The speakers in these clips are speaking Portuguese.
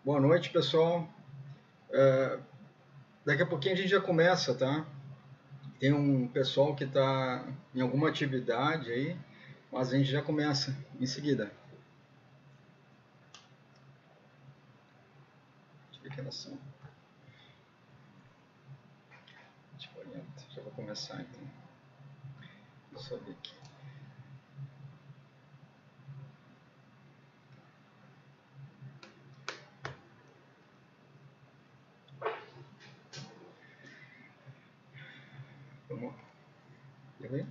Boa noite, pessoal. Daqui a pouquinho a gente já começa, tá? Tem um pessoal que está em alguma atividade aí, mas a gente já começa em seguida. Deixa eu ver que elas são. 20h40. Já vou começar então. Deixa eu ver aqui. Vamos. Deu aí?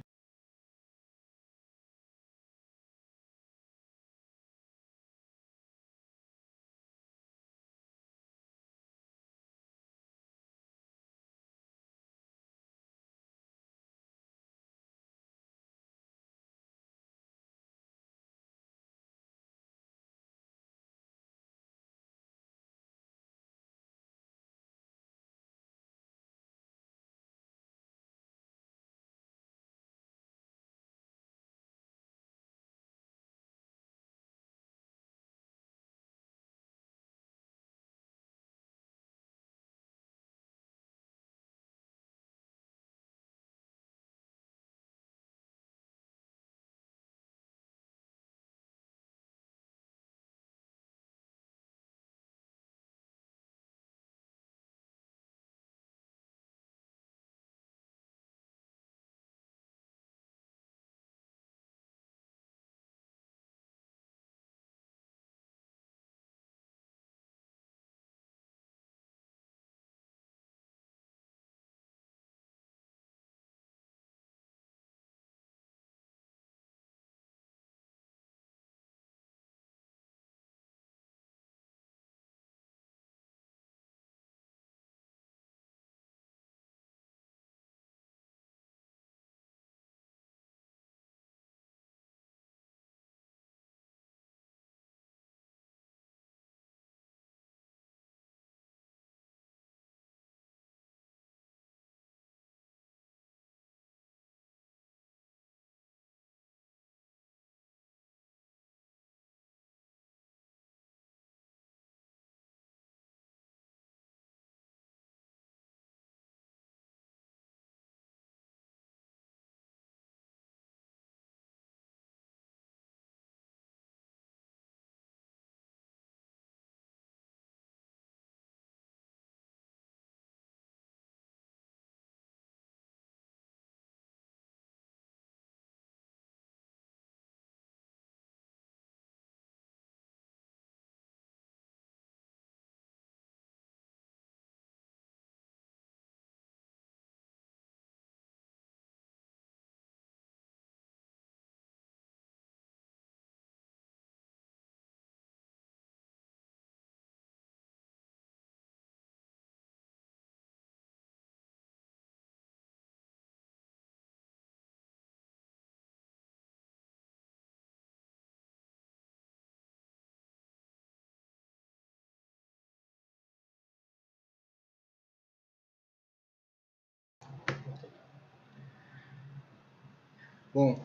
Bom,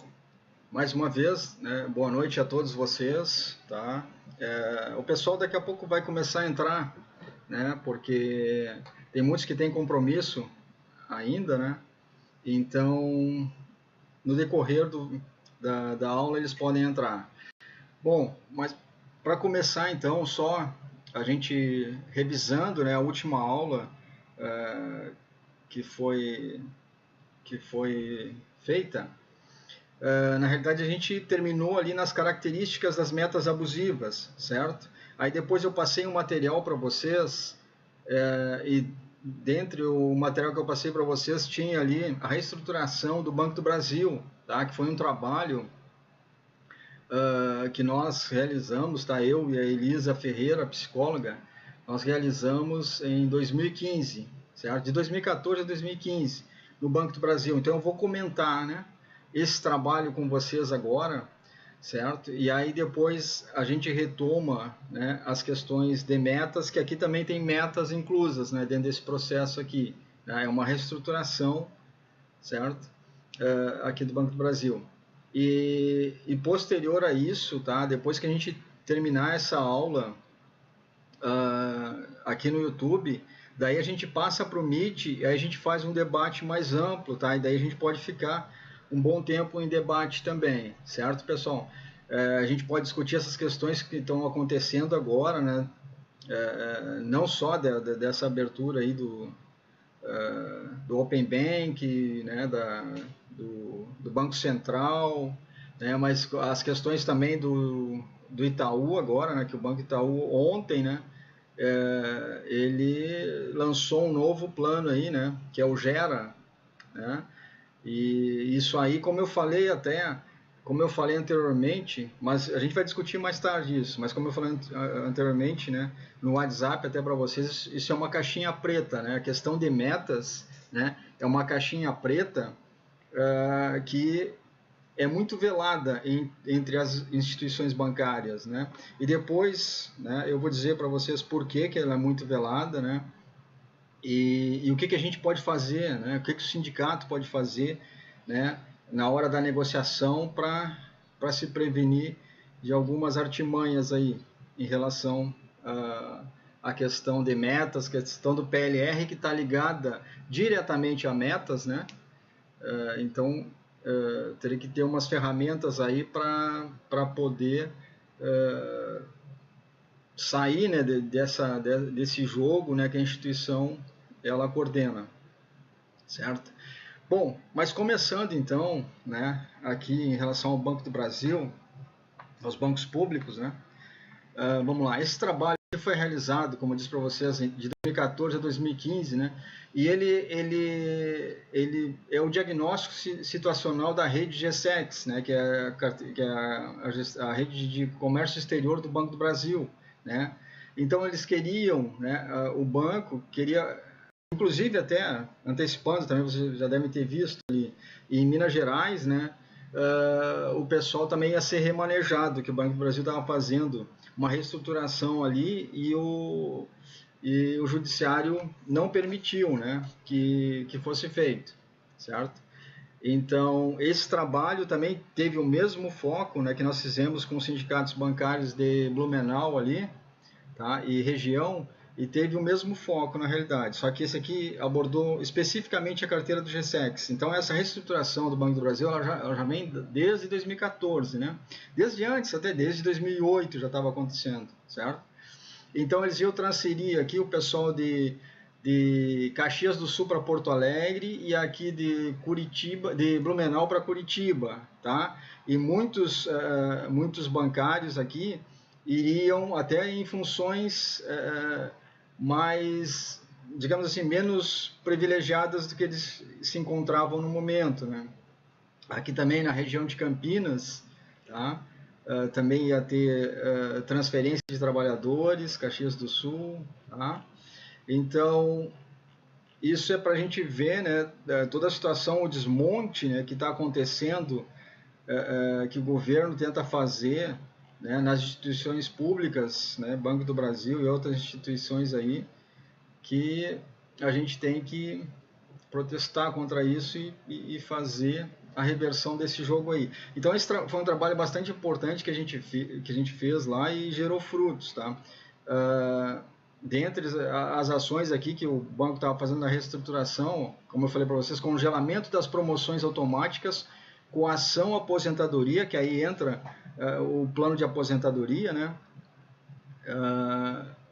mais uma vez, né, boa noite a todos vocês, tá? O pessoal daqui a pouco vai começar a entrar, né? Porque tem muitos que têm compromisso ainda, né? Então, no decorrer da aula eles podem entrar. Bom, mas para começar então, só a gente revisando, né, a última aula que foi feita. Na realidade a gente terminou ali nas características das metas abusivas, certo? Aí depois eu passei um material para vocês e dentre o material que eu passei para vocês tinha ali a reestruturação do Banco do Brasil, tá? Que foi um trabalho que nós realizamos, tá? Eu e a Elisa Ferreira, psicóloga, nós realizamos em 2015, certo? De 2014 a 2015 no Banco do Brasil. Então eu vou comentar, né, esse trabalho com vocês agora, certo? E aí depois a gente retoma, né, as questões de metas, que aqui também tem metas inclusas, né, dentro desse processo aqui, né? É uma reestruturação, certo? Aqui do Banco do Brasil. E posterior a isso, tá? Depois que a gente terminar essa aula aqui no YouTube, daí a gente passa para o Meet e aí a gente faz um debate mais amplo, tá? E daí a gente pode ficar um bom tempo em debate também, certo, pessoal? A gente pode discutir essas questões que estão acontecendo agora, né? Não só dessa abertura aí do Open Bank, né? Do Banco Central, né? Mas as questões também do Itaú agora, né? Que o Banco Itaú ontem, né? Ele lançou um novo plano aí, né? Que é o Gera, né? E isso aí, como eu falei anteriormente, mas a gente vai discutir mais tarde isso, mas como eu falei anteriormente, né, no WhatsApp até para vocês, isso é uma caixinha preta, né? A questão de metas, né, é uma caixinha preta que é muito velada entre as instituições bancárias, né? E depois, né, eu vou dizer para vocês por que ela é muito velada, né? E o que a gente pode fazer, né? O que o sindicato pode fazer, né? Na hora da negociação para se prevenir de algumas artimanhas aí em relação à questão de metas, questão do PLR que está ligada diretamente a metas, né? Então teria que ter umas ferramentas aí para poder sair, né, desse jogo, né, que a instituição ela coordena, certo? Bom, mas começando então, né, aqui em relação ao Banco do Brasil, aos bancos públicos, né, vamos lá, esse trabalho foi realizado, como eu disse para vocês, de 2014 a 2015, né, e ele é o diagnóstico situacional da rede G7, né, que é a rede de comércio exterior do Banco do Brasil, né. Então eles queriam, né, o banco queria, inclusive até antecipando também, vocês já devem ter visto ali, em Minas Gerais, né, o pessoal também ia ser remanejado, que o Banco do Brasil estava fazendo uma reestruturação ali e o judiciário não permitiu, né, que fosse feito, certo? Então, esse trabalho também teve o mesmo foco, né, que nós fizemos com os sindicatos bancários de Blumenau ali, tá, e região, e teve o mesmo foco na realidade, só que esse aqui abordou especificamente a carteira do GSEX. Então essa reestruturação do Banco do Brasil ela já vem desde 2014, né? Desde antes, até desde 2008 já estava acontecendo, certo? Então eles iam transferir aqui o pessoal de Caxias do Sul para Porto Alegre e aqui de Curitiba, de Blumenau para Curitiba, tá? E muitos bancários aqui iriam até em funções mais, digamos assim, menos privilegiadas do que eles se encontravam no momento, né? Aqui também na região de Campinas, tá? Também ia ter transferência de trabalhadores, Caxias do Sul, tá? Então, isso é para a gente ver, né, toda a situação, o desmonte, né, que está acontecendo, que o governo tenta fazer, né, nas instituições públicas, né, Banco do Brasil e outras instituições aí, que a gente tem que protestar contra isso e fazer a reversão desse jogo aí. Então esse foi um trabalho bastante importante que a gente fez lá e gerou frutos, tá? Dentre as ações aqui que o banco estava fazendo na reestruturação, como eu falei para vocês, congelamento das promoções automáticas, coação aposentadoria, que aí entra o plano de aposentadoria, né?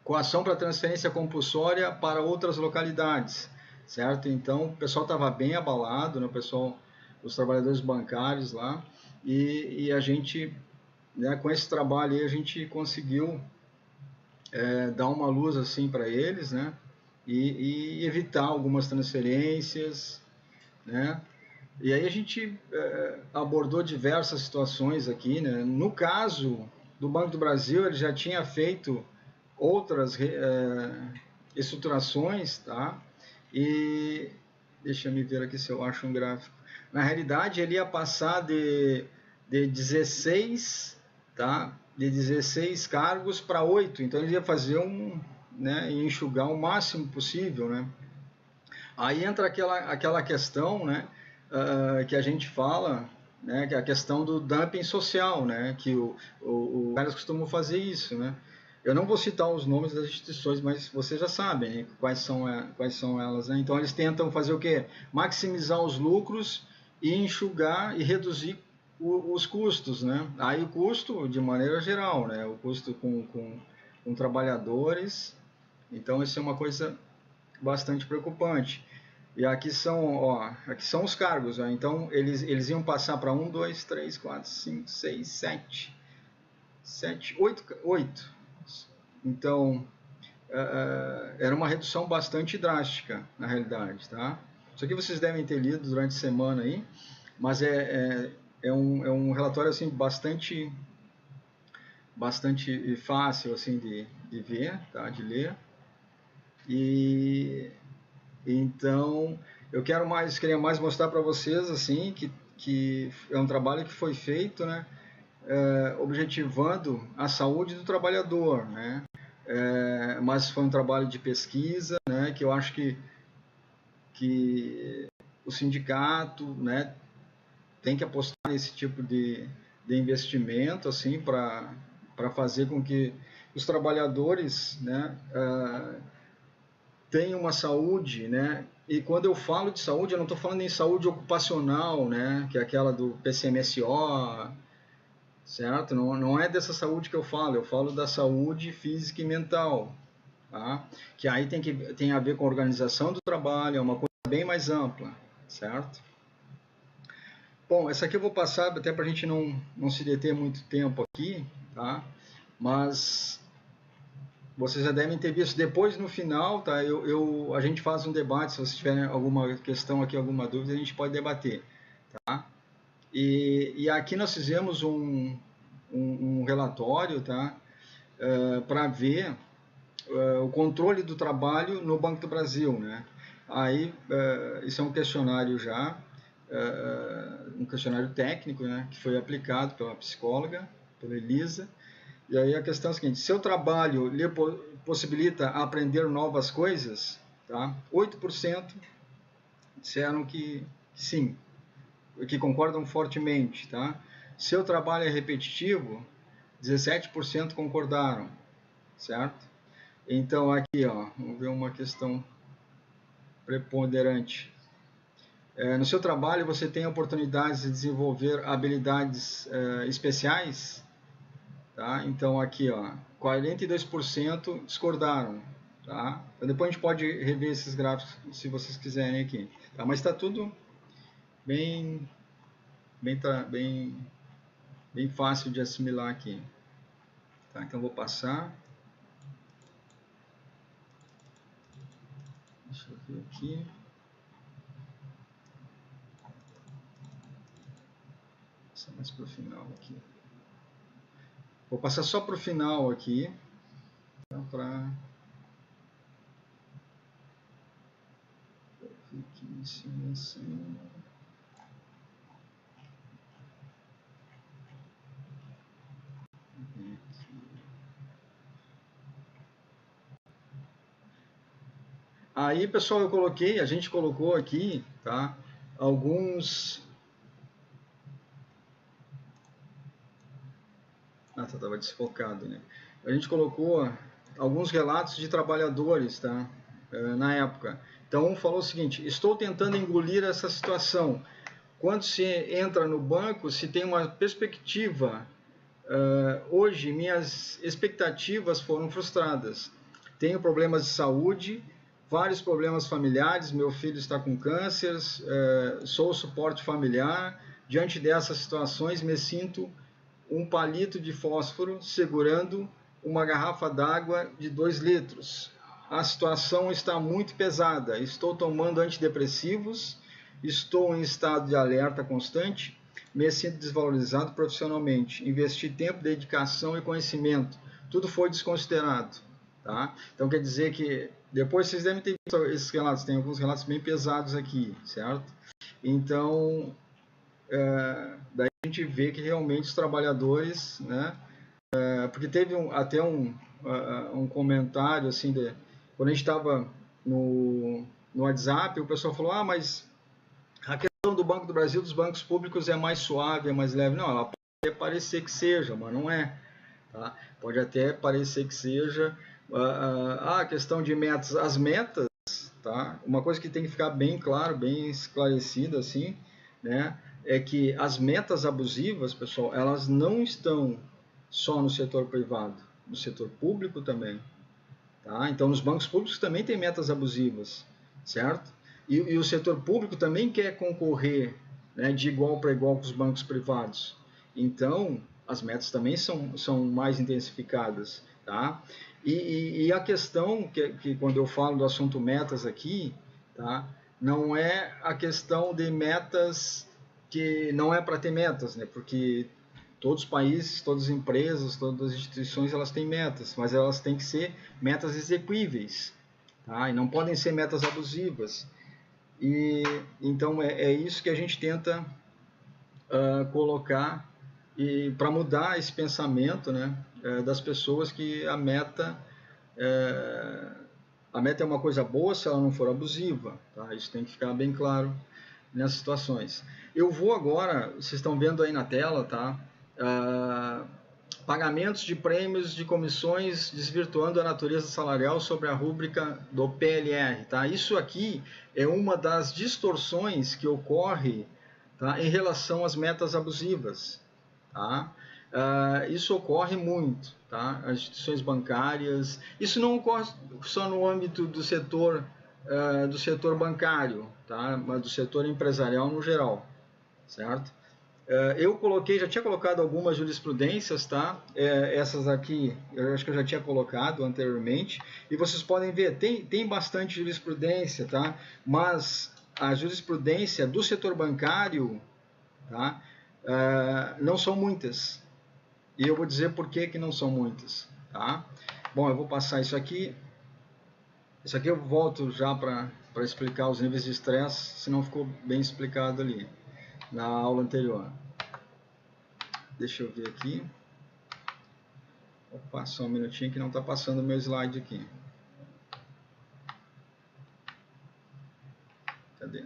Coação para transferência compulsória para outras localidades, certo? Então o pessoal estava bem abalado, né? O pessoal, os trabalhadores bancários lá, e a gente, né, com esse trabalho aí, a gente conseguiu dar uma luz assim para eles, né? E evitar algumas transferências, né? E aí a gente abordou diversas situações aqui, né? No caso do Banco do Brasil, ele já tinha feito outras estruturações, tá? E deixa eu me ver aqui se eu acho um gráfico. Na realidade, ele ia passar de 16, tá? De 16 cargos para 8, então ele ia fazer né, enxugar o máximo possível, né? Aí entra aquela questão, né, que a gente fala, né, que é a questão do dumping social, né, que os caras costumam fazer isso, né. Eu não vou citar os nomes das instituições, mas vocês já sabem, né, quais são elas, né? Então eles tentam fazer o quê? Maximizar os lucros e enxugar e reduzir os custos, né? Aí o custo, de maneira geral, né? O custo com trabalhadores. Então isso é uma coisa bastante preocupante. E aqui são os cargos, ó. Então eles iam passar para 1, 2, 3, 4, 5, 6, 7, 8. Então era uma redução bastante drástica, na realidade, tá? Isso aqui vocês devem ter lido durante a semana aí, mas é um relatório assim bastante fácil assim de ver, tá? De ler. E então eu queria mais mostrar para vocês assim que é um trabalho que foi feito, né? Objetivando a saúde do trabalhador, né? Mas foi um trabalho de pesquisa, né? Que eu acho que o sindicato, né? Tem que apostar nesse tipo de investimento, assim, para fazer com que os trabalhadores, né? Tenham uma saúde, né? E quando eu falo de saúde, eu não estou falando em saúde ocupacional, né? Que é aquela do PCMSO, certo? Não é dessa saúde que eu falo da saúde física e mental, tá? Que aí tem a ver com a organização do trabalho, é uma coisa bem mais ampla, certo? Bom, essa aqui eu vou passar até para a gente não se deter muito tempo aqui, tá? Mas vocês já devem ter visto. Depois, no final, tá? A gente faz um debate, se vocês tiverem alguma questão aqui, alguma dúvida, a gente pode debater, tá? E aqui nós fizemos um relatório, tá? Para ver o controle do trabalho no Banco do Brasil, né? Aí, isso é um questionário já, um questionário técnico, né? Que foi aplicado pela psicóloga, pela Elisa. E aí a questão é a seguinte: seu trabalho lhe possibilita aprender novas coisas, tá? 8% disseram que sim, que concordam fortemente, tá? Seu trabalho é repetitivo, 17% concordaram, certo? Então aqui, ó, vamos ver uma questão preponderante. No seu trabalho você tem oportunidades de desenvolver habilidades especiais, tá? Então aqui, ó, 42% discordaram, tá? Então depois a gente pode rever esses gráficos se vocês quiserem aqui, tá? Mas está tudo bem fácil de assimilar aqui, tá? Então vou passar. Deixa eu ver aqui. Passar mais para o final aqui. Vou passar só para o final aqui, tá? Para aqui em cima assim. Aí, pessoal, a gente colocou aqui, tá? Alguns... estava desfocado, né? A gente colocou alguns relatos de trabalhadores, tá? Na época. Então, um falou o seguinte: estou tentando engolir essa situação. Quando se entra no banco, se tem uma perspectiva. Hoje, minhas expectativas foram frustradas. Tenho problemas de saúde, vários problemas familiares, meu filho está com câncer, sou suporte familiar. Diante dessas situações, me sinto um palito de fósforo segurando uma garrafa d'água de 2 litros. A situação está muito pesada. Estou tomando antidepressivos, estou em estado de alerta constante, me sinto desvalorizado profissionalmente. Investi tempo, dedicação e conhecimento. Tudo foi desconsiderado. Tá? Então quer dizer que depois vocês devem ter visto esses relatos, tem alguns relatos bem pesados aqui, certo? Então, daí a gente vê que realmente os trabalhadores, né? Porque teve até um comentário assim, quando a gente estava no WhatsApp, o pessoal falou: mas a questão questão do Banco do Brasil, dos bancos públicos, é mais suave, é mais leve. Não, ela pode até parecer que seja, mas não é. Tá? Pode até parecer que seja. A questão de metas, as metas, tá? Uma coisa que tem que ficar bem claro, bem esclarecida, assim, né? É que as metas abusivas, pessoal, elas não estão só no setor privado, no setor público também. Tá? Então, nos bancos públicos também tem metas abusivas, certo? E o setor público também quer concorrer, né, de igual para igual com os bancos privados. Então, as metas também são mais intensificadas. Tá? E a questão que quando eu falo do assunto metas aqui, tá, não é a questão de metas que não é para ter metas, né? Porque todos os países, todas as empresas, todas as instituições, elas têm metas, mas elas têm que ser metas exequíveis, tá? E não podem ser metas abusivas. E então é isso que a gente tenta colocar e para mudar esse pensamento, né, das pessoas que a meta é uma coisa boa se ela não for abusiva, tá? Isso tem que ficar bem claro nessas situações. Eu vou agora, vocês estão vendo aí na tela, tá? Pagamentos de prêmios de comissões desvirtuando a natureza salarial sobre a rúbrica do PLR, tá? Isso aqui é uma das distorções que ocorre, tá, em relação às metas abusivas, tá? Isso ocorre muito, tá? As instituições bancárias, isso não ocorre só no âmbito do setor bancário, tá? Mas do setor empresarial no geral, certo? Eu já tinha colocado algumas jurisprudências, tá? Essas aqui, eu acho que eu já tinha colocado anteriormente, e vocês podem ver, tem bastante jurisprudência, tá? Mas a jurisprudência do setor bancário, tá? Não são muitas, e eu vou dizer por que não são muitas, tá? Bom, eu vou passar isso aqui eu volto já para explicar os níveis de estresse, se não ficou bem explicado ali na aula anterior. Deixa eu ver aqui. Opa, só um minutinho que não está passando o meu slide aqui. Cadê?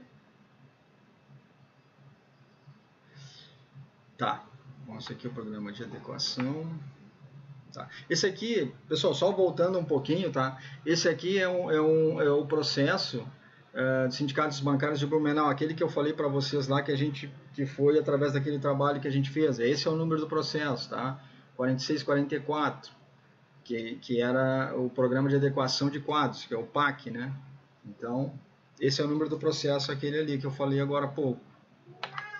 Tá. Bom, esse aqui é o programa de adequação. Tá. Esse aqui, pessoal, só voltando um pouquinho, tá? Esse aqui é o processo de sindicatos bancários de Blumenau, aquele que eu falei para vocês lá que foi através daquele trabalho que a gente fez. Esse é o número do processo, tá? 4644, que era o programa de adequação de quadros, que é o PAC, né? Então, esse é o número do processo, aquele ali que eu falei agora há pouco,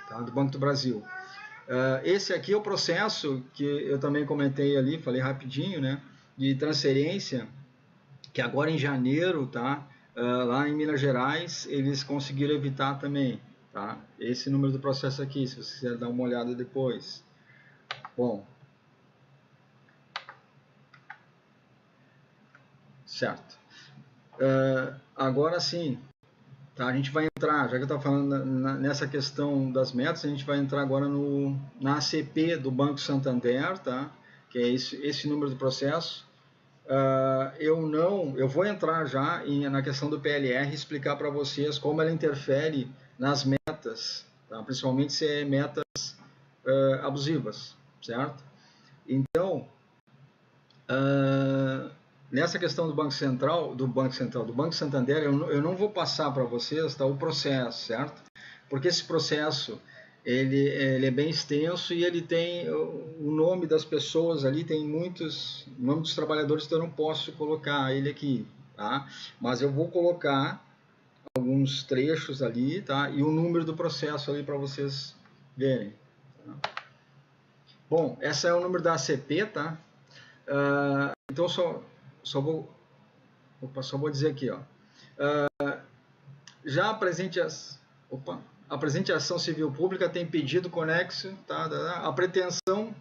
tá? Do Banco do Brasil. Esse aqui é o processo que eu também comentei ali, falei rapidinho, né? De transferência, que agora em janeiro, tá? Lá em Minas Gerais, eles conseguiram evitar também, tá? Esse número do processo aqui, se você quiser dar uma olhada depois. Bom. Certo. Agora sim, tá? A gente vai entrar, já que eu estava falando nessa questão das metas, a gente vai entrar agora na ACP do Banco Santander, tá? Que é esse número do processo. Eu vou entrar já na questão do PLR e explicar para vocês como ela interfere nas metas, tá? Principalmente se é metas abusivas, certo? Então, nessa questão do Banco Santander, eu não vou passar para vocês, tá, o processo, certo? Porque esse processo ele é bem extenso e ele tem o nome das pessoas ali, tem muitos, o nome dos trabalhadores, então eu não posso colocar ele aqui, tá? Mas eu vou colocar alguns trechos ali, tá? E o número do processo ali para vocês verem. Tá? Bom, esse é o número da ACP, tá? Então só vou dizer aqui, ó. Já a presente ação civil pública tem pedido conexo, tá? A pretensão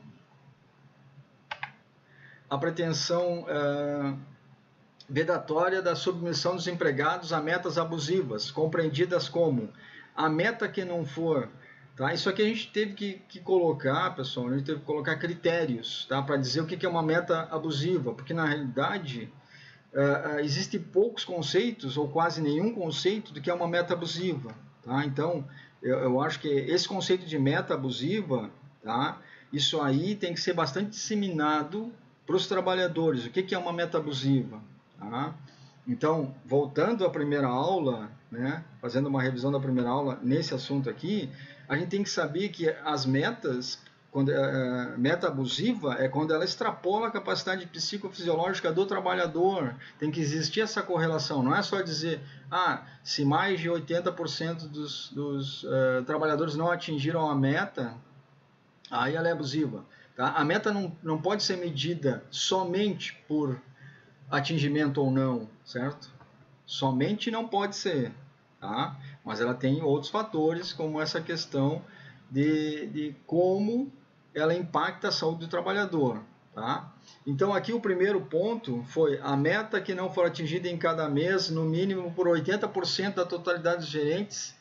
vedatória da submissão dos empregados a metas abusivas, compreendidas como a meta que não for, tá? Isso aqui a gente teve que colocar, pessoal, a gente teve que colocar critérios, tá? Para dizer o que é uma meta abusiva, porque na realidade existem poucos conceitos ou quase nenhum conceito do que é uma meta abusiva, tá? Então eu acho que esse conceito de meta abusiva, tá? Isso aí tem que ser bastante disseminado para os trabalhadores. O que é uma meta abusiva? Tá? Então, voltando à primeira aula, né, fazendo uma revisão da primeira aula nesse assunto aqui, a gente tem que saber que as metas, meta abusiva é quando ela extrapola a capacidade psicofisiológica do trabalhador. Tem que existir essa correlação. Não é só dizer, se mais de 80% dos trabalhadores não atingiram a meta, aí ela é abusiva. Tá? A meta não pode ser medida somente por atingimento ou não, certo? Somente não pode ser, tá? Mas ela tem outros fatores, como essa questão de como ela impacta a saúde do trabalhador, tá? Então aqui o primeiro ponto foi a meta que não for atingida em cada mês, no mínimo por 80% da totalidade dos gerentes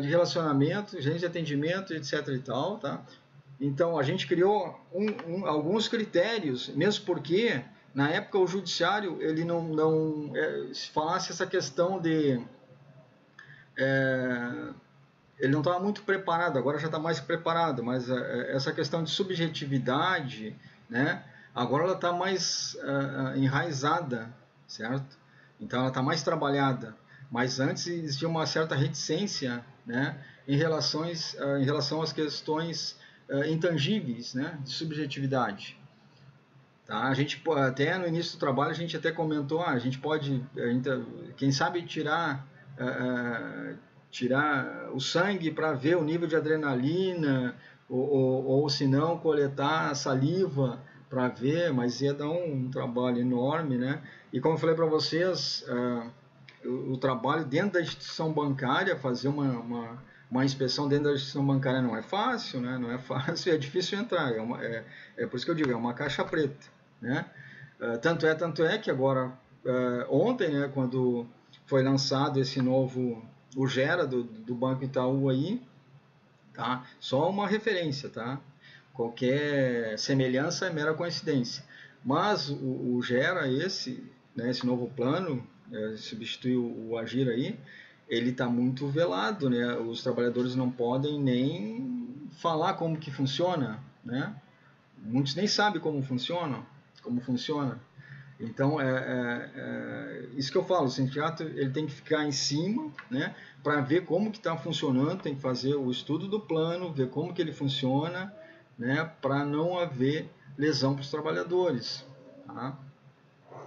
de relacionamento, gerentes de atendimento, etc. e tal, tá? Então a gente criou alguns critérios, mesmo porque na época o judiciário ele se falasse essa questão de ele não estava muito preparado, agora já está mais preparado, mas essa questão de subjetividade, né, agora ela está mais enraizada, certo? Então ela está mais trabalhada, mas antes existia uma certa reticência, né, em relação às questões intangíveis, né, de subjetividade. Tá? A gente até no início do trabalho a gente até comentou, a gente pode, quem sabe tirar o sangue para ver o nível de adrenalina ou se não coletar saliva para ver, mas ia dar um trabalho enorme, né? E como eu falei para vocês, o trabalho dentro da instituição bancária, fazer uma inspeção dentro da instituição bancária não é fácil, né? Não é fácil, é difícil entrar, é por isso que eu digo, é uma caixa preta, né? Tanto é que agora, ontem, né, quando foi lançado esse novo, o Gera do Banco Itaú aí, tá? Só uma referência, tá? Qualquer semelhança é mera coincidência. Mas o Gera, né, esse novo plano, substituiu o Agir aí, ele está muito velado, né? Os trabalhadores não podem nem falar como que funciona, né? Muitos nem sabem como funciona. Então, isso que eu falo, o sindicato ele tem que ficar em cima, né, para ver como que está funcionando, tem que fazer o estudo do plano, ver como que ele funciona, né, para não haver lesão para os trabalhadores. Tá?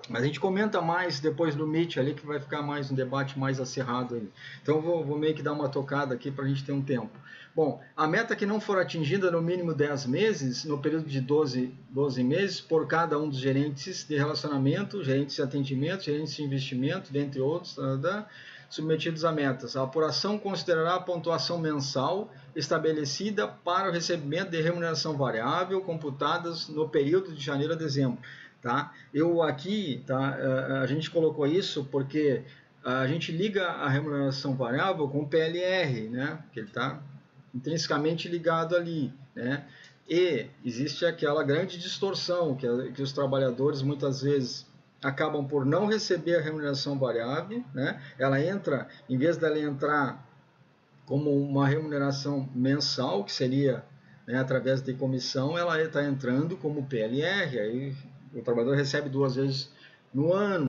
Mas a gente comenta mais depois do Meet ali, que vai ficar mais um debate mais acirrado aí. Então vou meio que dar uma tocada aqui para a gente ter um tempo. Bom, a meta que não for atingida no mínimo 10 meses, no período de 12 meses, por cada um dos gerentes de relacionamento, gerentes de atendimento, gerentes de investimento, dentre outros, submetidos a metas. A apuração considerará a pontuação mensal estabelecida para o recebimento de remuneração variável computadas no período de janeiro a dezembro. Tá? Eu aqui, tá, a gente colocou isso porque a gente liga a remuneração variável com o PLR, né? Que ele está intrinsecamente ligado ali, né? E existe aquela grande distorção que os trabalhadores muitas vezes acabam por não receber a remuneração variável, né? Ela entra, em vez dela entrar como uma remuneração mensal, que seria, né, através de comissão, ela está entrando como PLR, aí o trabalhador recebe 2 vezes no ano,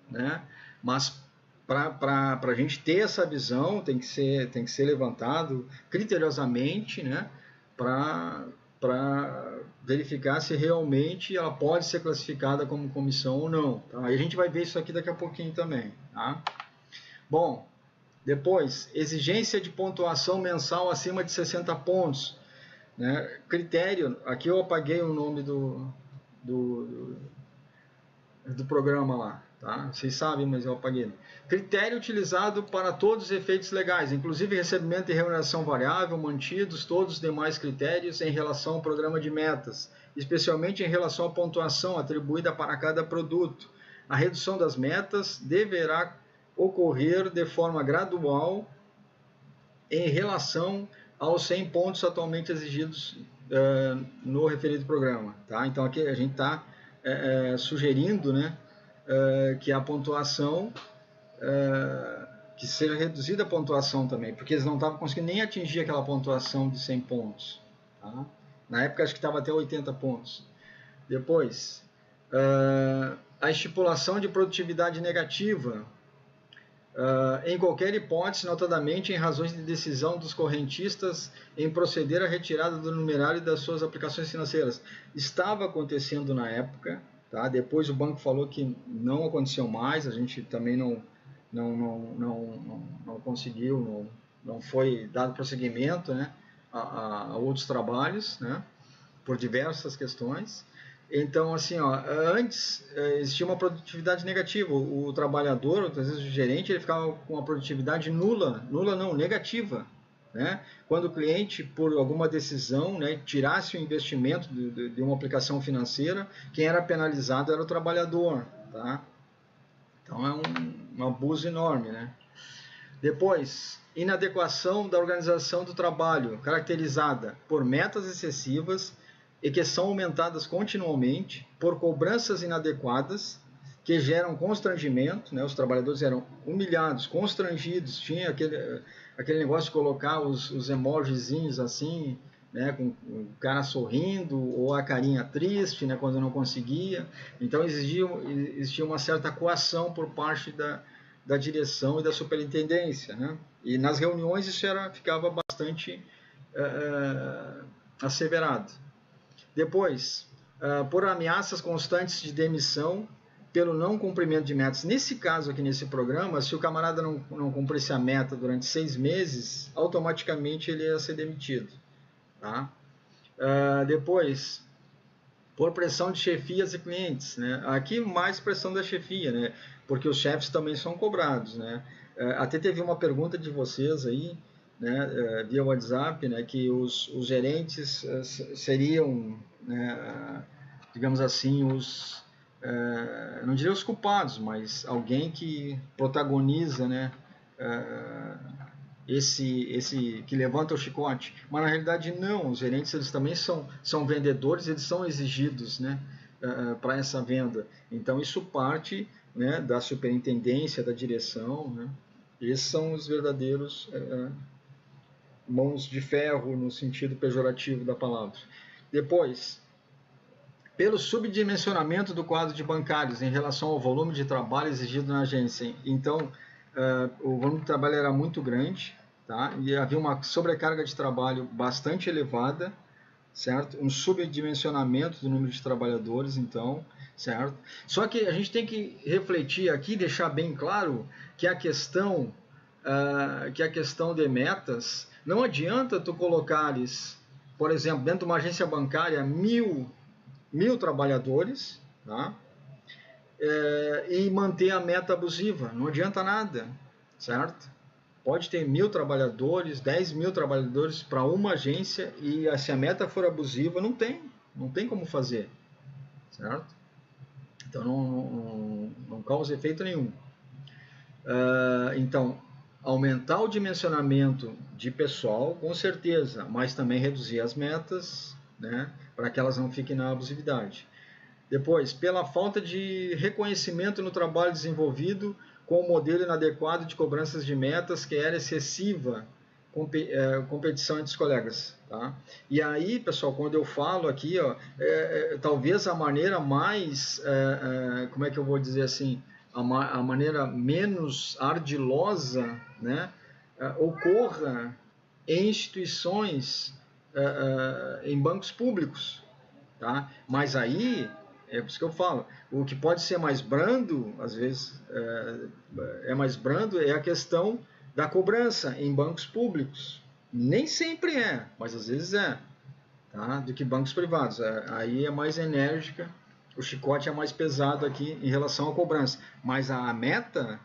né? Mas para a gente ter essa visão, tem que ser levantado criteriosamente, né? Para verificar se realmente ela pode ser classificada como comissão ou não. Tá? Aí a gente vai ver isso aqui daqui a pouquinho também. Tá? Bom, depois, exigência de pontuação mensal acima de 60 pontos. Né? Critério, aqui eu apaguei o nome do programa lá, tá? Vocês sabem, mas eu apaguei. Critério utilizado para todos os efeitos legais, inclusive recebimento e remuneração variável, mantidos todos os demais critérios em relação ao programa de metas, especialmente em relação à pontuação atribuída para cada produto. A redução das metas deverá ocorrer de forma gradual em relação aos 100 pontos atualmente exigidos no referido programa. Tá? Então aqui a gente está sugerindo, né, que a pontuação que seja reduzida a pontuação também, porque eles não estavam conseguindo nem atingir aquela pontuação de 100 pontos. Tá? Na época acho que estava até 80 pontos. Depois, a estipulação de produtividade negativa, em qualquer hipótese, notadamente em razões de decisão dos correntistas em proceder à retirada do numerário das suas aplicações financeiras. Estava acontecendo na época, tá? Depois o banco falou que não aconteceu mais, a gente também não conseguiu, não foi dado prosseguimento, né, a outros trabalhos, né, por diversas questões. Então, assim, antes existia uma produtividade negativa. O trabalhador, às vezes o gerente, ele ficava com uma produtividade nula não, negativa. Né? Quando o cliente, por alguma decisão, né, tirasse o investimento de uma aplicação financeira, quem era penalizado era o trabalhador. Tá? Então é um abuso enorme. Né? Depois, inadequação da organização do trabalho, caracterizada por metas excessivas e que são aumentadas continuamente, por cobranças inadequadas, que geram constrangimento, né? Os trabalhadores eram humilhados, constrangidos, tinha aquele negócio de colocar os emojizinhos assim, né? Com o cara sorrindo, ou a carinha triste, né? Quando não conseguia. Então existia uma certa coação por parte da direção e da superintendência, né? E nas reuniões isso ficava bastante asseverado. Depois, por ameaças constantes de demissão pelo não cumprimento de metas. Nesse caso aqui, nesse programa, se o camarada não cumprisse a meta durante 6 meses, automaticamente ele ia ser demitido. Tá? Depois, por pressão de chefias e clientes. Né? Aqui mais pressão da chefia, né? Porque os chefes também são cobrados. Né? Até teve uma pergunta de vocês aí, né, via WhatsApp, né, que os gerentes seriam, né, digamos assim, não diria os culpados, mas alguém que protagoniza, né, esse que levanta o chicote. Mas na realidade não, os gerentes eles também são vendedores, eles são exigidos, né, para essa venda. Então isso parte, né, da superintendência, da direção, né. Esses são os verdadeiros mãos de ferro no sentido pejorativo da palavra. Depois, pelo subdimensionamento do quadro de bancários em relação ao volume de trabalho exigido na agência. Então, o volume de trabalho era muito grande, tá? E havia uma sobrecarga de trabalho bastante elevada, certo? Um subdimensionamento do número de trabalhadores, então, certo? Só que a gente tem que refletir aqui, deixar bem claro que a questão de metas, não adianta tu colocares, por exemplo, dentro de uma agência bancária, mil trabalhadores, tá? E manter a meta abusiva, não adianta nada, certo? Pode ter 1.000 trabalhadores, 10.000 trabalhadores para uma agência e se a meta for abusiva, não tem como fazer, certo? Então não causa efeito nenhum. Então, aumentar o dimensionamento de pessoal, com certeza, mas também reduzir as metas, né, para que elas não fiquem na abusividade. Depois, pela falta de reconhecimento no trabalho desenvolvido com o modelo inadequado de cobranças de metas, que era excessiva competição entre os colegas. Tá? E aí, pessoal, quando eu falo aqui, talvez a maneira mais, como é que eu vou dizer assim, a maneira menos ardilosa, né, ocorra em instituições, em bancos públicos. Tá? Mas aí, é por isso que eu falo, o que pode ser mais brando, às vezes mais brando, é a questão da cobrança em bancos públicos. Nem sempre mas às vezes tá? Do que bancos privados. Aí é mais enérgica, o chicote é mais pesado aqui em relação à cobrança. Mas a meta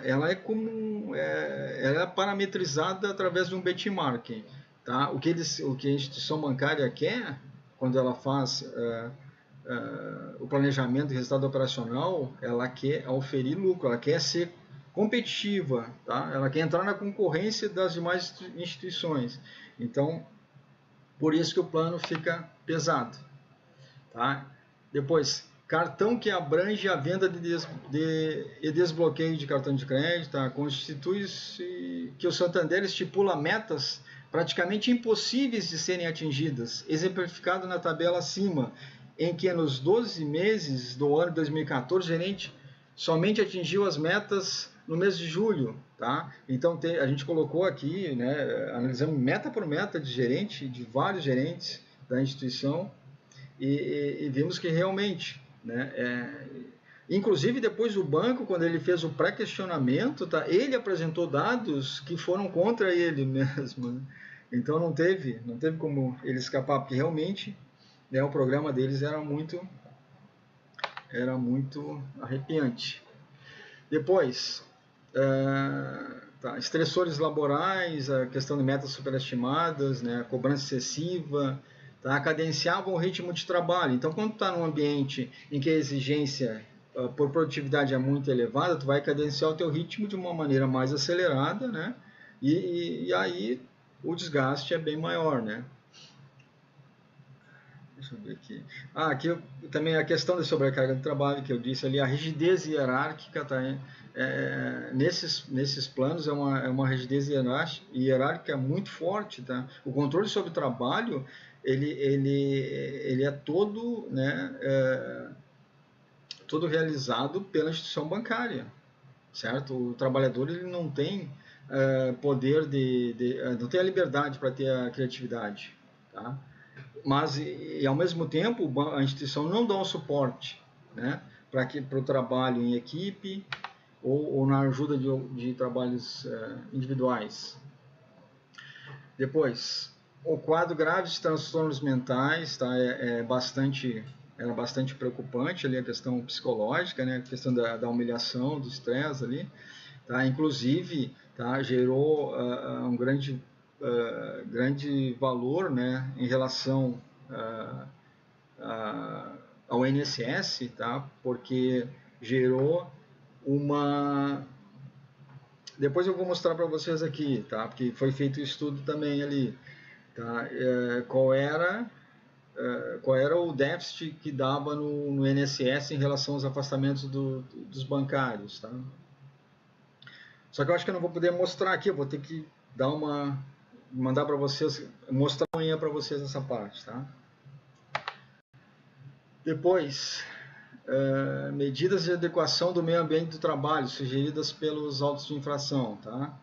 ela ela é parametrizada através de um benchmarking. Tá? O que a instituição bancária quer, quando ela faz o planejamento de resultado operacional, ela quer oferir lucro, ela quer ser competitiva, tá? Ela quer entrar na concorrência das demais instituições. Então, por isso que o plano fica pesado. Tá? Depois, cartão que abrange a venda e desbloqueio de cartão de crédito, tá? Constitui-se que o Santander estipula metas praticamente impossíveis de serem atingidas, exemplificado na tabela acima, em que nos 12 meses do ano de 2014, o gerente somente atingiu as metas no mês de julho, tá? Então a gente colocou aqui, né, analisamos meta por meta de gerente, de vários gerentes da instituição, e vimos que realmente, né, inclusive depois o banco, quando ele fez o pré-questionamento, tá, ele apresentou dados que foram contra ele mesmo, né? Então não teve como ele escapar, porque realmente, né, o programa deles era muito arrepiante. Depois, estressores laborais, a questão de metas superestimadas, né, a cobrança excessiva, tá, cadenciavam o ritmo de trabalho. Então, quando tu está num ambiente em que a exigência por produtividade é muito elevada, tu vai cadenciar o teu ritmo de uma maneira mais acelerada, né, e aí o desgaste é bem maior, né. Deixa eu ver aqui. Aqui também a questão da sobrecarga de trabalho, que eu disse ali, a rigidez hierárquica, tá? Nesses planos é uma rigidez hierárquica muito forte, tá? O controle sobre o trabalho, ele é todo, né, todo realizado pela instituição bancária, certo? O trabalhador ele não tem poder não tem a liberdade para ter a criatividade, tá? Mas e ao mesmo tempo a instituição não dá um suporte, né, para o trabalho em equipe ou na ajuda de trabalhos individuais. Depois, o quadro grave de transtornos mentais, tá, era bastante preocupante ali, a questão psicológica, né, a questão da humilhação, do estresse ali, tá, inclusive, tá, gerou um grande valor, né, em relação ao INSS, tá, porque gerou uma... Depois eu vou mostrar para vocês aqui, tá, porque foi feito um estudo também ali, tá, qual era o déficit que dava no INSS em relação aos afastamentos dos bancários, tá. Só que eu acho que eu não vou poder mostrar aqui, eu vou ter que mandar para vocês, mostrar amanhã para vocês essa parte, tá? Depois, medidas de adequação do meio ambiente do trabalho sugeridas pelos autos de infração, tá?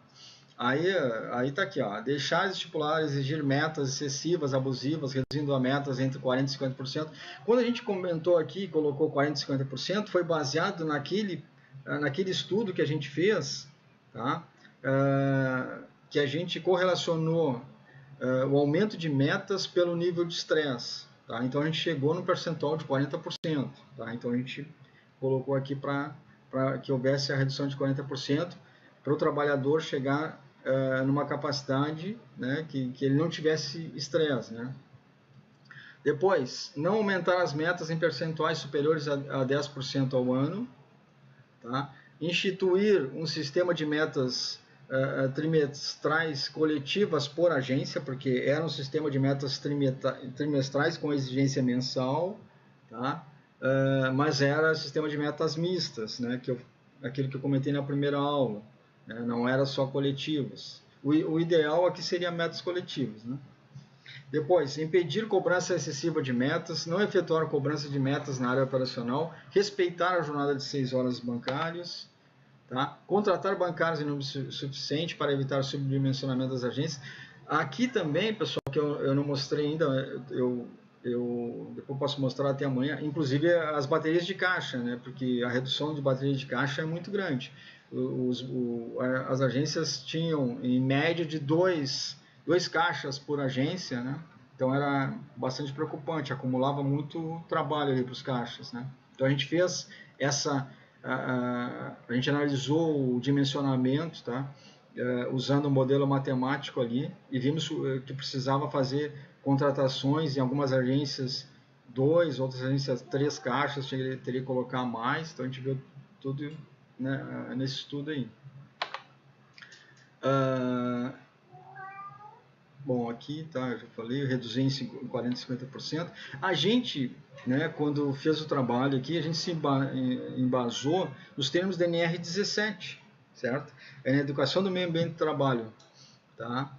Aí tá aqui, ó, deixar de estipular, exigir metas excessivas, abusivas, reduzindo a metas entre 40% e 50%. Quando a gente comentou aqui, colocou 40% e 50%, foi baseado naquele estudo que a gente fez, tá? Que a gente correlacionou o aumento de metas pelo nível de estresse. Tá? Então a gente chegou no percentual de 40%. Tá? Então a gente colocou aqui para que houvesse a redução de 40% para o trabalhador chegar numa capacidade, né, que ele não tivesse estresse. Né? Depois, não aumentar as metas em percentuais superiores a 10% ao ano. Tá? Instituir um sistema de metas trimestrais coletivas por agência, porque era um sistema de metas trimestrais com exigência mensal, tá? Mas era sistema de metas mistas, né? Aquilo que eu comentei na primeira aula, né? Não era só coletivas. O ideal aqui seria metas coletivas, né? Depois, impedir cobrança excessiva de metas, não efetuar cobrança de metas na área operacional, respeitar a jornada de 6 horas bancárias, tá? Contratar bancários em número suficiente para evitar o subdimensionamento das agências. Aqui também, pessoal, que eu não mostrei ainda, eu depois posso mostrar até amanhã, inclusive as baterias de caixa, né? Porque a redução de bateria de caixa é muito grande. As agências tinham, em média, de dois caixas por agência, né? Então era bastante preocupante, acumulava muito trabalho ali para os caixas, né? Então a gente fez a gente analisou o dimensionamento, tá? Usando um modelo matemático ali, e vimos que precisava fazer contratações em algumas agências 2, outras agências 3 caixas, teria que colocar mais, então a gente viu tudo, né, nesse estudo aí. Bom, aqui, tá, eu já falei, reduzir em 40%, 50%. A gente, né, quando fez o trabalho aqui, a gente se embasou nos termos da NR17, certo? É na educação do meio ambiente do trabalho, tá?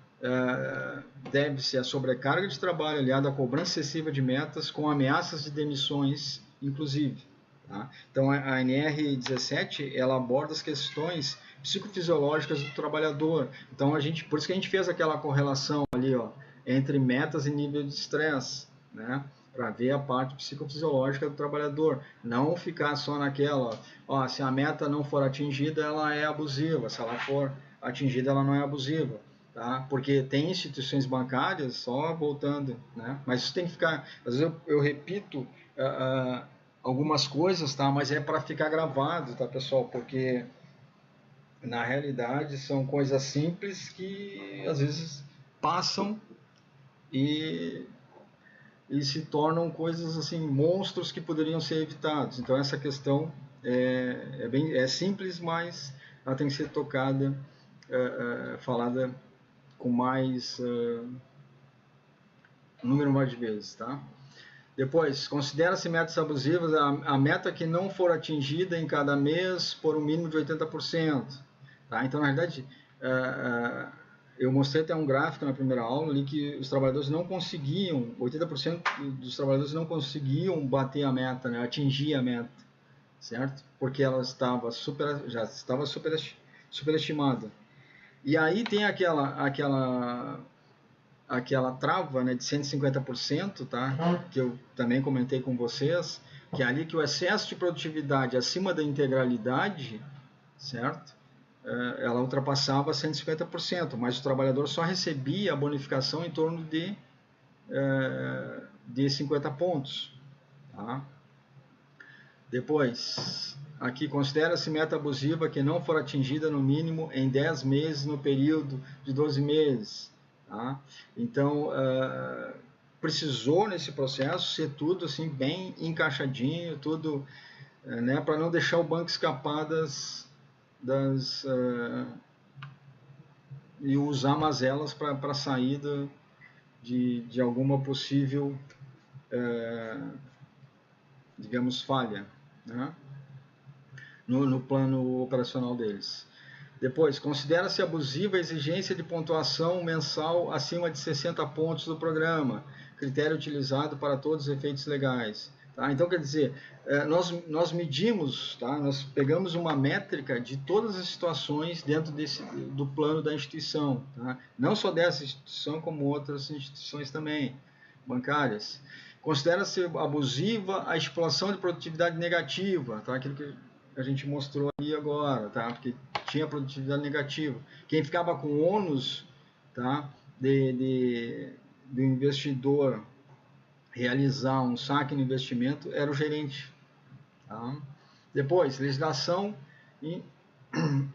Deve-se a sobrecarga de trabalho aliada à cobrança excessiva de metas com ameaças de demissões, inclusive. Tá? Então, a NR17 ela aborda as questões psicofisiológicas do trabalhador. Então, por isso que a gente fez aquela correlação ali, ó, entre metas e nível de estresse, né? Para ver a parte psicofisiológica do trabalhador, não ficar só naquela, ó, se a meta não for atingida, ela é abusiva, se ela for atingida, ela não é abusiva. Tá? Porque tem instituições bancárias, só voltando, né? Mas isso tem que ficar, às vezes eu repito algumas coisas, tá? Mas é para ficar gravado, tá, pessoal? Porque na realidade são coisas simples que às vezes passam e, e se tornam coisas assim, monstros que poderiam ser evitados. Então essa questão é simples, mas ela tem que ser tocada, falada com mais número mais de vezes, tá? Depois, considera-se metas abusivas a meta que não for atingida em cada mês por um mínimo de 80%. Tá? Então, na verdade, eu mostrei até um gráfico na primeira aula ali que os trabalhadores não conseguiam, 80% dos trabalhadores não conseguiam bater a meta, né? Atingir a meta, certo? Porque ela já estava superestimada. E aí tem aquela trava, né, de 150%, tá? Que eu também comentei com vocês, que é ali que o excesso de produtividade acima da integralidade, certo? Ela ultrapassava 150%, mas o trabalhador só recebia a bonificação em torno de 50 pontos. Tá? Depois, aqui considera-se meta abusiva que não for atingida no mínimo em 10 meses no período de 12 meses. Tá? Então, precisou nesse processo ser tudo assim bem encaixadinho, tudo, né, para não deixar o banco escapar e usar mazelas para saída de alguma possível, digamos, falha, né, no plano operacional deles. Depois, considera-se abusiva a exigência de pontuação mensal acima de 60 pontos do programa, critério utilizado para todos os efeitos legais. Tá? Então, quer dizer, nós medimos, tá? Nós pegamos uma métrica de todas as situações dentro do plano da instituição. Tá? Não só dessa instituição, como outras instituições também, bancárias. Considera-se abusiva a exploração de produtividade negativa, tá? Aquilo que a gente mostrou ali agora, tá? Porque tinha produtividade negativa. Quem ficava com ônus, tá? Do investidor realizar um saque no investimento era o gerente. Tá? Depois, legislação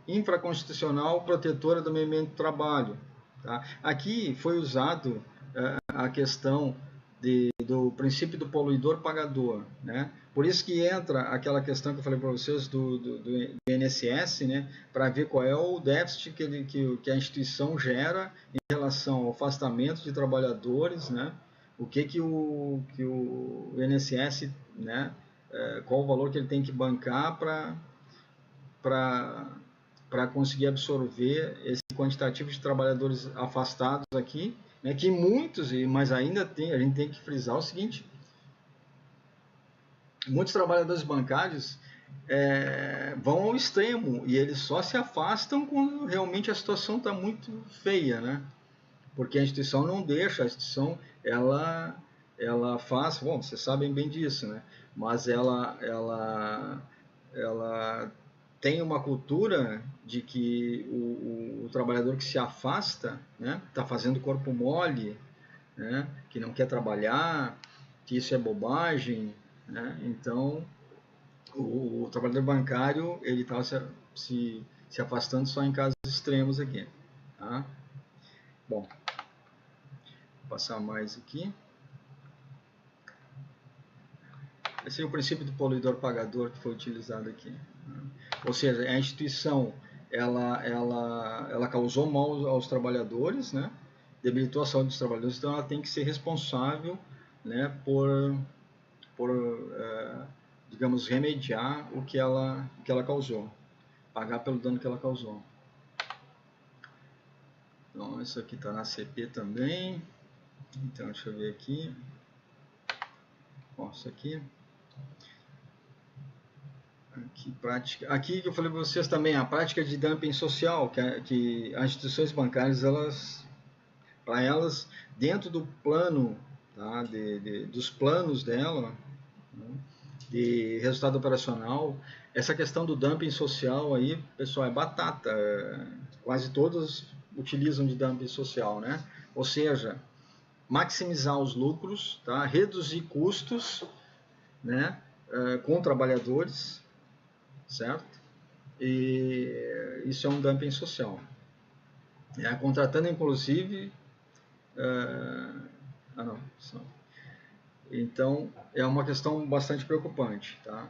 infraconstitucional protetora do meio ambiente do trabalho. Tá? Aqui foi usado a questão do princípio do poluidor pagador, né? Por isso que entra aquela questão que eu falei para vocês do INSS, né? Para ver qual é o déficit que a instituição gera em relação ao afastamento de trabalhadores, né? O que o INSS, né? Qual o valor que ele tem que bancar para conseguir absorver esse quantitativo de trabalhadores afastados aqui, né, que muitos, mas ainda a gente tem que frisar o seguinte, muitos trabalhadores bancários vão ao extremo e eles só se afastam quando realmente a situação está muito feia, né? Porque a instituição não deixa, a instituição ela faz, bom, vocês sabem bem disso, né? Mas ela tem uma cultura de que o trabalhador que se afasta, né, está fazendo corpo mole, né, que não quer trabalhar, que isso é bobagem, né? Então o trabalhador bancário ele está se afastando só em casos extremos aqui, tá? Bom, vou passar mais aqui. Esse é o princípio do poluidor pagador que foi utilizado aqui. Ou seja, a instituição ela causou mal aos trabalhadores, né? debilitou a saúde dos trabalhadores, então ela tem que ser responsável, né, por digamos, remediar o que ela causou, pagar pelo dano que ela causou. Então, isso aqui está na CP também. Então, deixa eu ver aqui. Ó, isso aqui. Aqui que eu falei para vocês também, a prática de dumping social, que as instituições bancárias, para elas, dentro do plano, tá, dos planos dela, né, de resultado operacional, essa questão do dumping social aí, pessoal, é batata. Quase todas utilizam de dumping social, né? Ou seja, maximizar os lucros, tá? Reduzir custos, né? Com trabalhadores, certo? E isso é um dumping social. Contratando, inclusive... não. Então, é uma questão bastante preocupante, tá?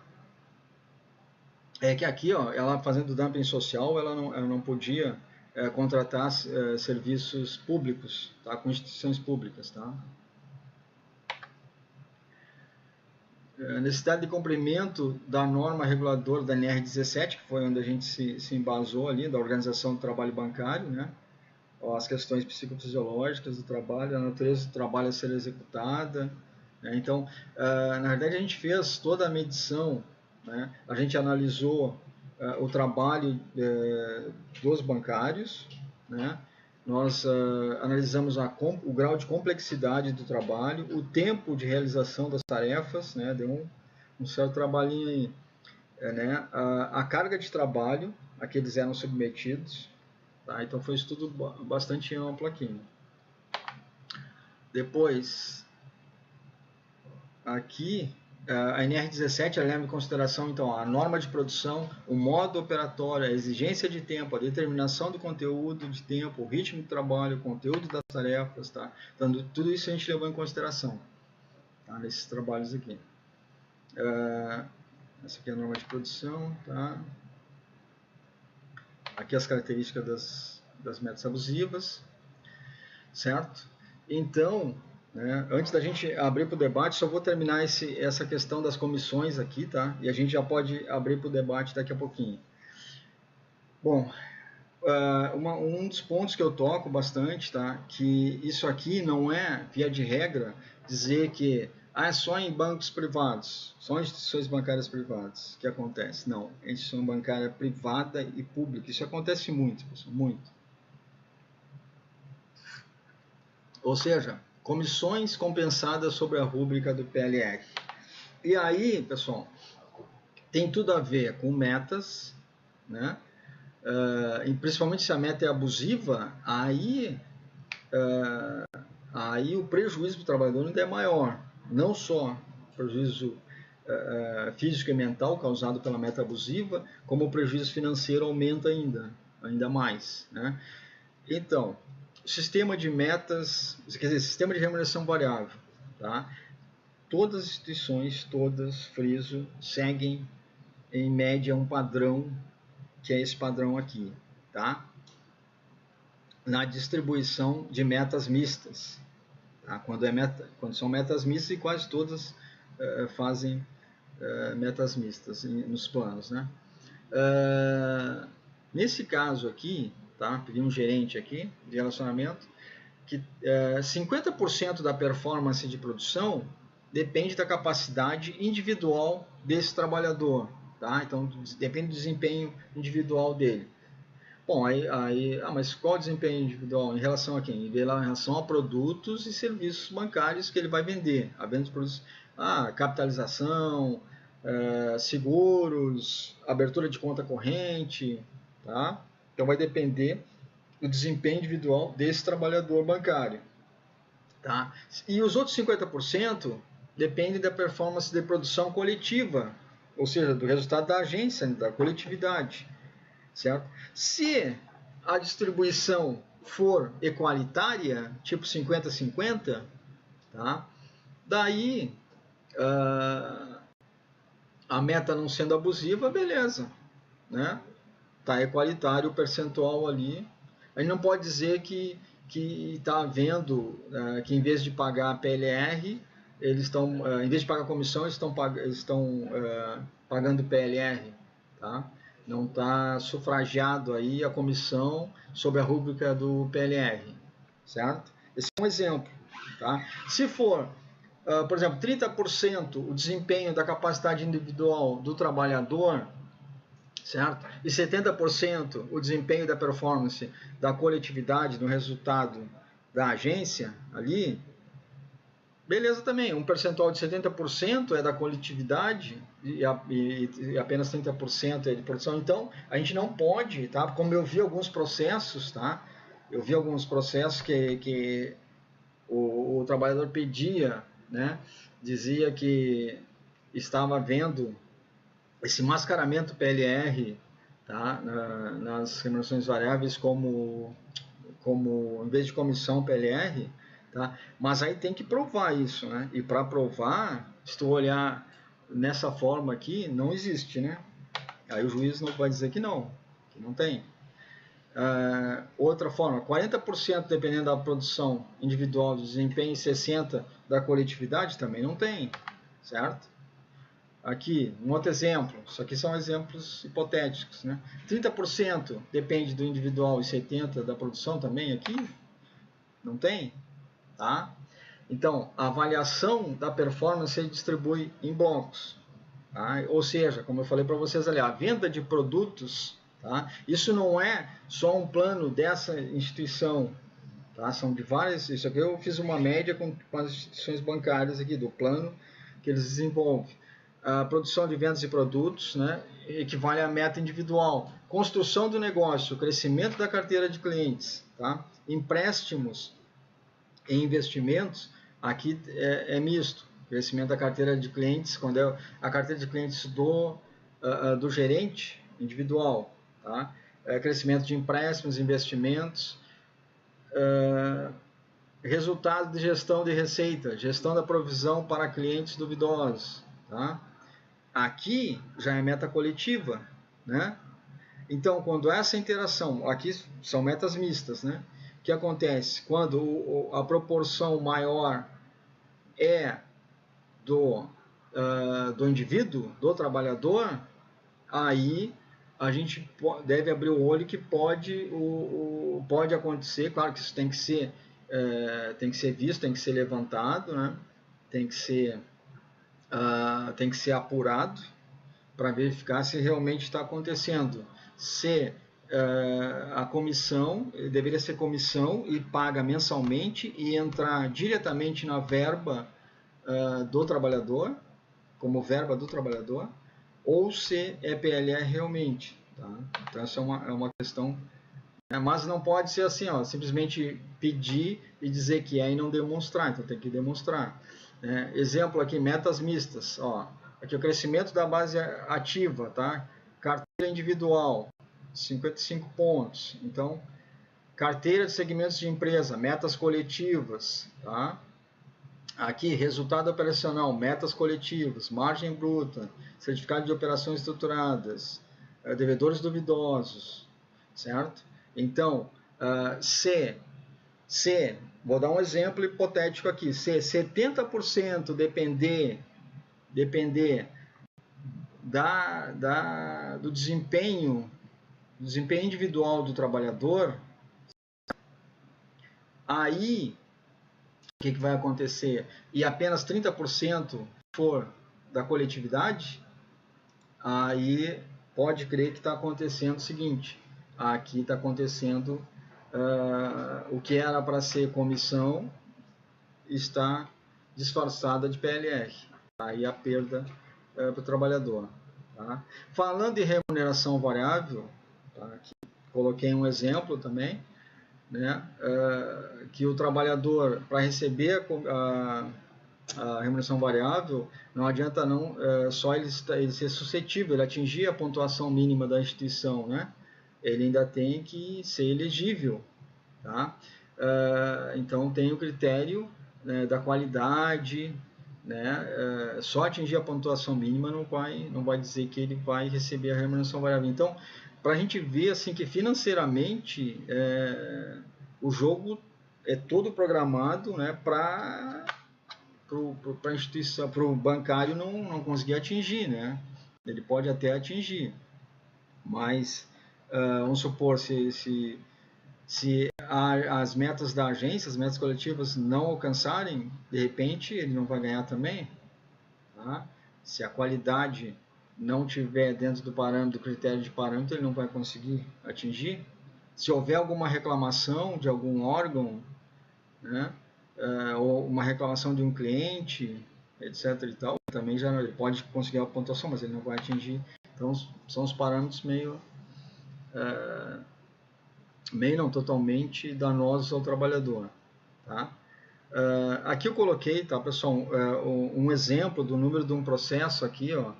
É que aqui, ó, ela fazendo dumping social, ela não podia contratar serviços públicos, tá? Com instituições públicas, tá? Necessidade de cumprimento da norma reguladora da NR17, que foi onde a gente se embasou ali, da Organização do Trabalho Bancário, né? As questões psicofisiológicas do trabalho, a natureza do trabalho a ser executada, né? Então, na verdade, a gente fez toda a medição, né? A gente analisou o trabalho dos bancários, né? Nós analisamos o grau de complexidade do trabalho, o tempo de realização das tarefas, né? Deu um certo trabalhinho aí, né? A carga de trabalho a que eles eram submetidos, tá? Então foi um estudo bastante amplo aqui. Depois, aqui, a NR17 leva em consideração então a norma de produção, o modo operatório, a exigência de tempo, a determinação do conteúdo de tempo, o ritmo de trabalho, o conteúdo das tarefas, tá? Então, tudo isso a gente levou em consideração, tá? Nesses trabalhos aqui. Essa aqui é a norma de produção, tá? Aqui as características das metas abusivas, certo? Então, né, antes da gente abrir para o debate, só vou terminar essa questão das comissões aqui, tá? E a gente já pode abrir para o debate daqui a pouquinho. Bom, um dos pontos que eu toco bastante, tá? Que isso aqui não é, via de regra, dizer que é só em bancos privados, só em instituições bancárias privadas que acontece. Não, é instituição bancária privada e pública. Isso acontece muito, pessoal, muito. Ou seja, comissões compensadas sobre a rúbrica do PLR. E aí, pessoal, tem tudo a ver com metas, né? E principalmente se a meta é abusiva, aí o prejuízo do trabalhador ainda é maior. Não só prejuízo físico e mental causado pela meta abusiva, como o prejuízo financeiro aumenta ainda mais, né? Então, sistema de metas, quer dizer, sistema de remuneração variável, tá? Todas as instituições, friso, seguem em média um padrão, que é esse padrão aqui, tá? Na distribuição de metas mistas, tá? Quando são metas mistas, e quase todas fazem metas mistas nos planos, né? Nesse caso aqui, tá? Peguei um gerente aqui de relacionamento, que 50% da performance de produção depende da capacidade individual desse trabalhador, tá? Então depende do desempenho individual dele. Bom, mas qual o desempenho individual em relação a quem? Em relação a produtos e serviços bancários que ele vai vender. A venda de produtos, capitalização, seguros, abertura de conta corrente, tá? Então vai depender do desempenho individual desse trabalhador bancário, tá? E os outros 50% dependem da performance de produção coletiva, ou seja, do resultado da agência, da coletividade, certo? Se a distribuição for equalitária, tipo 50-50, tá? Daí a meta não sendo abusiva, beleza, né? Tá equalitário o percentual ali. A gente não pode dizer que que está vendo que em vez de pagar PLR, eles estão, em vez de pagar comissão, eles estão pagando PLR, tá? Não está sufragiado aí a comissão sob a rúbrica do PLR, certo? Esse é um exemplo, tá? Se for, por exemplo, 30% o desempenho da capacidade individual do trabalhador, certo? E 70% o desempenho da performance da coletividade no resultado da agência ali, beleza também. Um percentual de 70% é da coletividade e apenas 30% é de produção. Então, a gente não pode, tá? Como eu vi alguns processos, tá? Eu vi alguns processos que o trabalhador pedia, né? Dizia que estava vendo esse mascaramento PLR, tá? Nas remunerações variáveis como em vez de comissão PLR, tá? Mas aí tem que provar isso, né? E para provar, se tu olhar nessa forma aqui, não existe, né? Aí o juiz não vai dizer que não tem. Outra forma, 40% dependendo da produção individual do desempenho e 60% da coletividade também não tem, certo? Aqui, um outro exemplo, isso aqui são exemplos hipotéticos, né? 30% depende do individual e 70% da produção também aqui, não tem, tá? Então, a avaliação da performance se distribui em blocos, tá? Ou seja, como eu falei para vocês ali, a venda de produtos, tá? Isso não é só um plano dessa instituição, tá? São de várias, isso aqui eu fiz uma média com as instituições bancárias aqui, do plano que eles desenvolvem. A produção de vendas e produtos, né, equivale à meta individual. Construção do negócio, crescimento da carteira de clientes, tá? Empréstimos e investimentos, aqui é misto. Crescimento da carteira de clientes, quando é a carteira de clientes do gerente individual, tá? Crescimento de empréstimos, investimentos, resultado de gestão de receita, gestão da provisão para clientes duvidosos, tá? Aqui já é meta coletiva, né? Então, quando essa interação, aqui são metas mistas, né? O que acontece? Quando a proporção maior é do indivíduo, do trabalhador, aí a gente deve abrir o olho que pode acontecer. Claro que isso tem que ser visto, tem que ser levantado, né? Tem que ser apurado para verificar se realmente está acontecendo. Se a comissão deveria ser comissão e paga mensalmente e entrar diretamente na verba do trabalhador, como verba do trabalhador, ou se é PLR realmente. Tá? Então essa é uma questão, mas não pode ser assim, ó, simplesmente pedir e dizer que é e não demonstrar, então tem que demonstrar. Exemplo aqui, metas mistas, ó, aqui o crescimento da base ativa, tá? Carteira individual, 55 pontos. Então, carteira de segmentos de empresa, metas coletivas, tá? Aqui, resultado operacional, metas coletivas, margem bruta, certificado de operações estruturadas, devedores duvidosos, certo? Então, vou dar um exemplo hipotético aqui, se 70% depender do desempenho individual do trabalhador, aí o que vai acontecer? E apenas 30% for da coletividade, aí pode crer que está acontecendo o seguinte, aqui está acontecendo o que era para ser comissão está disfarçada de PLR, aí a perda para o trabalhador. Tá? Falando em remuneração variável, tá? Aqui coloquei um exemplo também, né? Que o trabalhador, para receber a remuneração variável, não adianta só ele ser suscetível, ele atingir a pontuação mínima da instituição, né? Ele ainda tem que ser elegível. Tá? Então tem o critério, né, da qualidade, né? Só atingir a pontuação mínima não vai dizer que ele vai receber a remuneração variável. Então, para a gente ver assim que financeiramente o jogo é todo programado, né, para a instituição, para o bancário não conseguir atingir, né? Ele pode até atingir, mas vamos supor, se as metas da agência, as metas coletivas não alcançarem, de repente ele não vai ganhar também, tá? Se a qualidade não tiver dentro do parâmetro, do critério de parâmetro, ele não vai conseguir atingir. Se houver alguma reclamação de algum órgão, né, ou uma reclamação de um cliente, etc. e tal, também já ele pode conseguir a pontuação, mas ele não vai atingir. Então são os parâmetros meio não totalmente danosos ao trabalhador, tá? Aqui eu coloquei, tá, pessoal, um exemplo do número de um processo aqui, ó,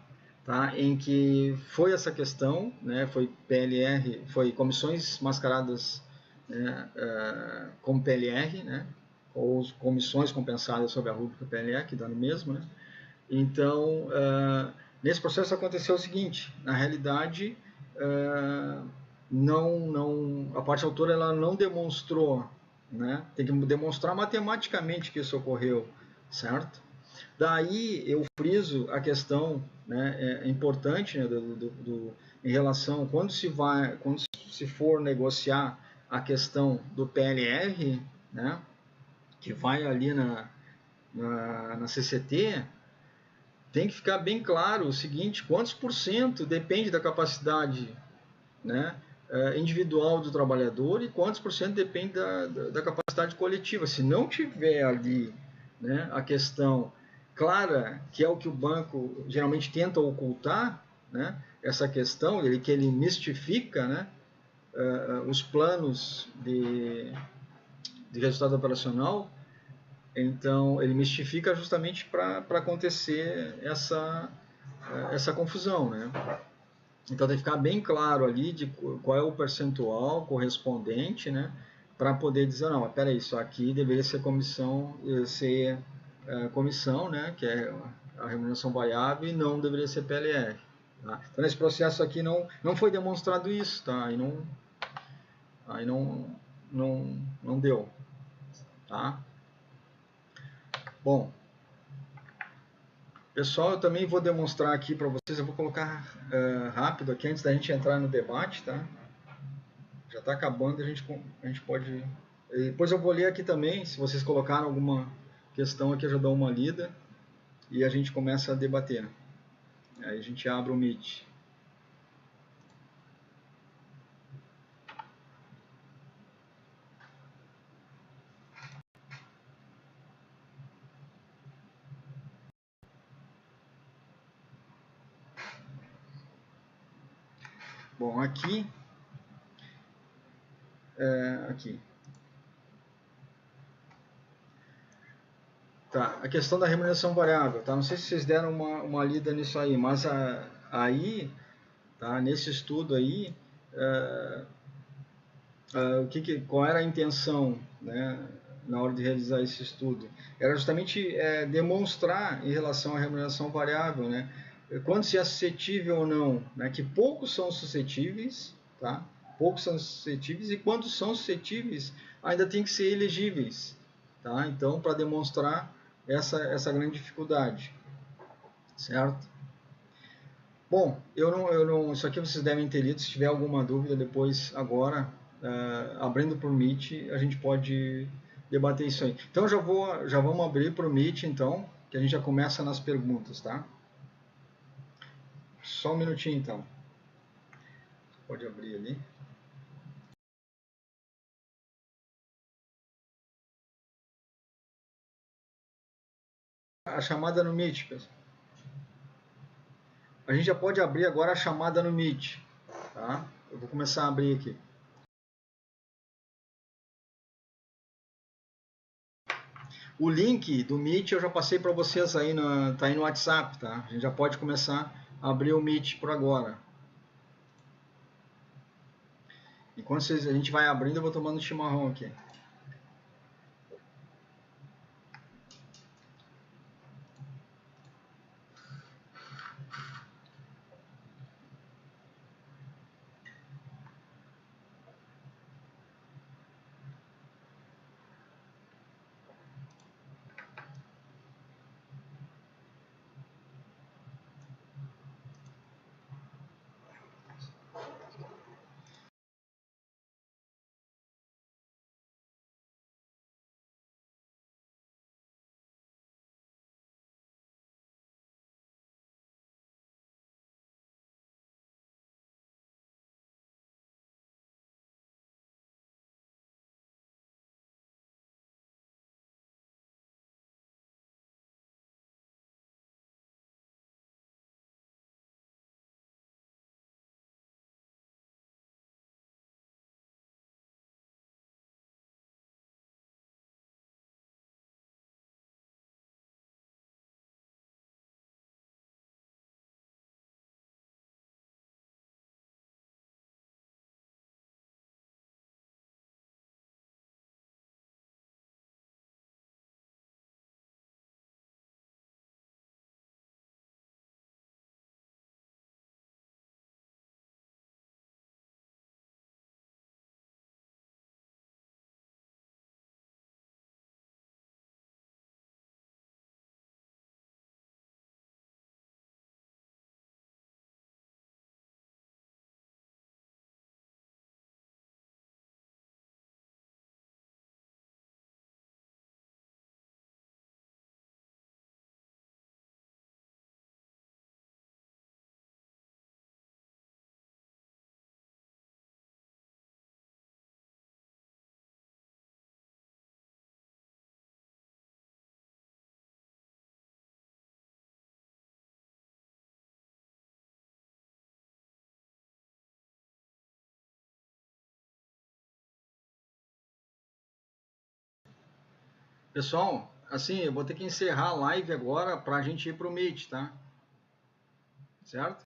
tá, em que foi essa questão, né, foi PLR, foi comissões mascaradas, né, como PLR, né, ou comissões compensadas sob a rúbrica PLR, que dá no mesmo, né. Então, nesse processo aconteceu o seguinte, na realidade, a parte autora ela não demonstrou, né? Tem que demonstrar matematicamente que isso ocorreu, certo? Daí eu friso a questão, né, importante, né, em relação quando se for negociar a questão do PLR, né, que vai ali na CCT, tem que ficar bem claro o seguinte: quantos por cento depende da capacidade, né, individual do trabalhador e quantos por cento depende da capacidade coletiva. Se não tiver ali, né, a questão clara, que é o que o banco geralmente tenta ocultar, né, essa questão, que ele mistifica, né, os planos de resultado operacional, então ele mistifica justamente para acontecer essa confusão, né? Então tem que ficar bem claro ali de qual é o percentual correspondente, né, para poder dizer, não, espera aí, isso aqui deveria ser comissão, né, que é a remuneração variável, e não deveria ser PLR. Tá? Então nesse processo aqui não foi demonstrado isso, tá? Aí não deu, tá? Bom, pessoal, eu também vou demonstrar aqui para vocês, eu vou colocar rápido aqui antes da gente entrar no debate, tá? Já está acabando, a gente pode... Depois eu vou ler aqui também, se vocês colocaram alguma questão aqui, eu já dou uma lida e a gente começa a debater. Aí a gente abre o Meet. Bom, aqui... aqui. Tá, a questão da remuneração variável, tá? Não sei se vocês deram uma lida nisso aí, mas aí, tá, nesse estudo aí, qual era a intenção, né, na hora de realizar esse estudo? Era justamente demonstrar em relação à remuneração variável, né, quando se é suscetível ou não, né, que poucos são suscetíveis, tá? Poucos são suscetíveis e quantos são suscetíveis ainda tem que ser elegíveis, tá? Então, para demonstrar essa grande dificuldade, certo? Bom, isso aqui vocês devem ter lido. Se tiver alguma dúvida depois, agora, abrindo para o Meet, a gente pode debater isso aí. Então já vamos abrir para o Meet, então, que a gente já começa nas perguntas, tá? Só um minutinho, então. Pode abrir ali. A chamada no Meet, pessoal. A gente já pode abrir agora a chamada no Meet, tá? Eu vou começar a abrir aqui. O link do Meet eu já passei para vocês aí, tá aí no WhatsApp, tá? A gente já pode começar a abrir o Meet por agora. Enquanto a gente vai abrindo, eu vou tomando chimarrão aqui. Pessoal, assim, eu vou ter que encerrar a live agora para a gente ir para o Meet, tá? Certo?